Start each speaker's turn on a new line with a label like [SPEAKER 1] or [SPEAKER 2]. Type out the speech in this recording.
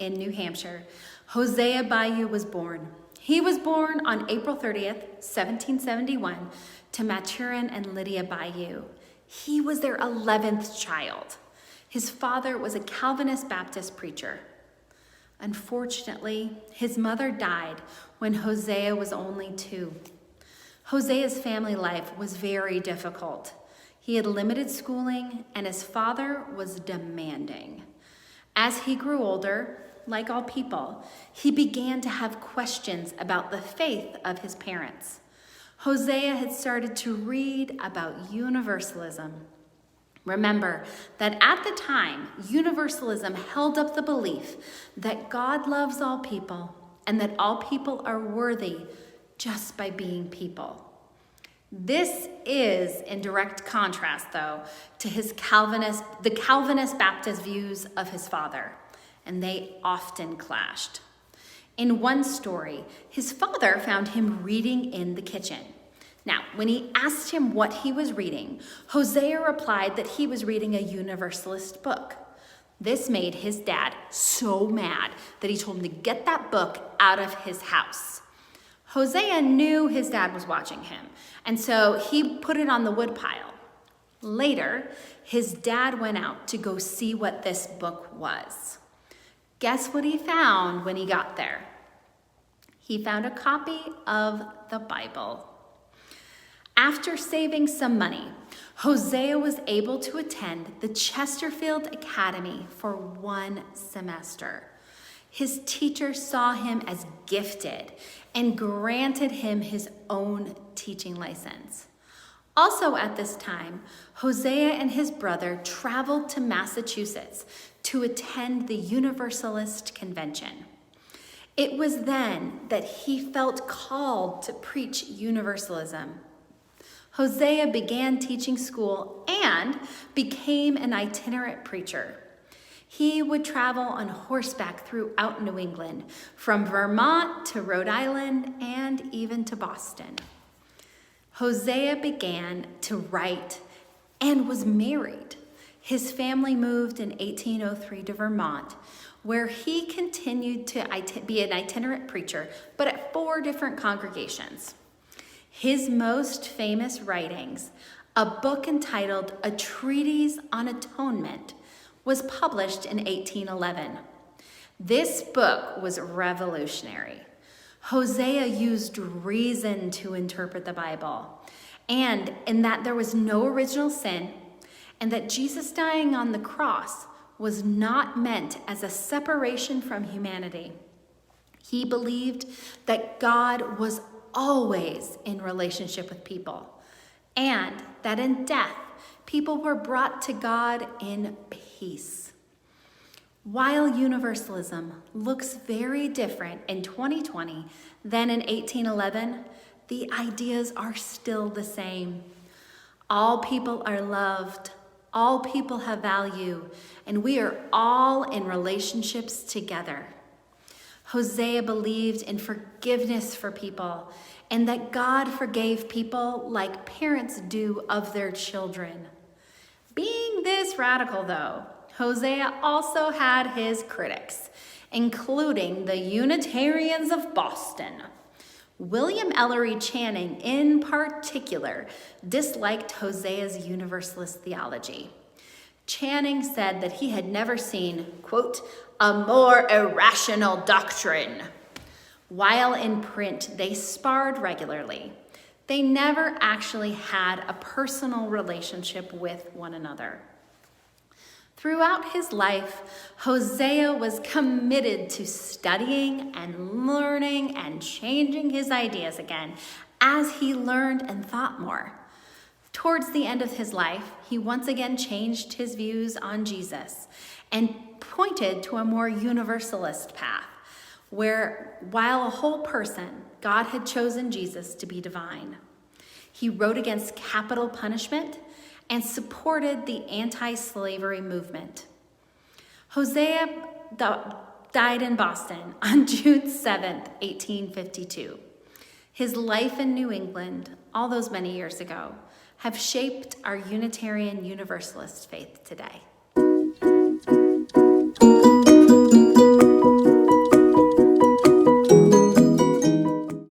[SPEAKER 1] in New Hampshire, Hosea Ballou was born. He was born on April 30th, 1771, to Maturin and Lydia Ballou. He was their 11th child. His father was a Calvinist Baptist preacher. Unfortunately, his mother died when Hosea was only 2. Hosea's family life was very difficult. He had limited schooling, and his father was demanding. As he grew older, like all people, he began to have questions about the faith of his parents. Hosea had started to read about Universalism. Remember that at the time, Universalism held up the belief that God loves all people and that all people are worthy just by being people. This is in direct contrast, though, to the Calvinist Baptist views of his father, and they often clashed. In one story, his father found him reading in the kitchen. Now, when he asked him what he was reading, Hosea replied that he was reading a Universalist book. This made his dad so mad that he told him to get that book out of his house. Hosea knew his dad was watching him, and so he put it on the woodpile. Later, his dad went out to go see what this book was. Guess what he found when he got there? He found a copy of the Bible. After saving some money, Hosea was able to attend the Chesterfield Academy for 1 semester. His teacher saw him as gifted and granted him his own teaching license. Also at this time, Hosea and his brother traveled to Massachusetts to attend the Universalist convention. It was then that he felt called to preach Universalism. Hosea began teaching school and became an itinerant preacher. He would travel on horseback throughout New England, from Vermont to Rhode Island and even to Boston. Hosea began to write and was married. His family moved in 1803 to Vermont, where he continued to be an itinerant preacher, but at 4 different congregations. His most famous writings, a book entitled A Treatise on Atonement, was published in 1811. This book was revolutionary. Hosea used reason to interpret the Bible, and in that there was no original sin, and that Jesus dying on the cross was not meant as a separation from humanity. He believed that God was always in relationship with people, and that in death, people were brought to God in peace. While Universalism looks very different in 2020 than in 1811, the ideas are still the same. All people are loved, all people have value, and we are all in relationships together. Hosea believed in forgiveness for people and that God forgave people like parents do of their children. Being this radical, though, Hosea also had his critics, including the Unitarians of Boston. William Ellery Channing, in particular, disliked Hosea's Universalist theology. Channing said that he had never seen, quote, a more irrational doctrine. While in print, they sparred regularly. They never actually had a personal relationship with one another. Throughout his life, Hosea was committed to studying and learning and changing his ideas again as he learned and thought more. Towards the end of his life, he once again changed his views on Jesus and pointed to a more universalist path, where while a whole person, God had chosen Jesus to be divine. He wrote against capital punishment and supported the anti-slavery movement. Hosea died in Boston on June 7th, 1852. His life in New England, all those many years ago, have shaped our Unitarian Universalist faith today.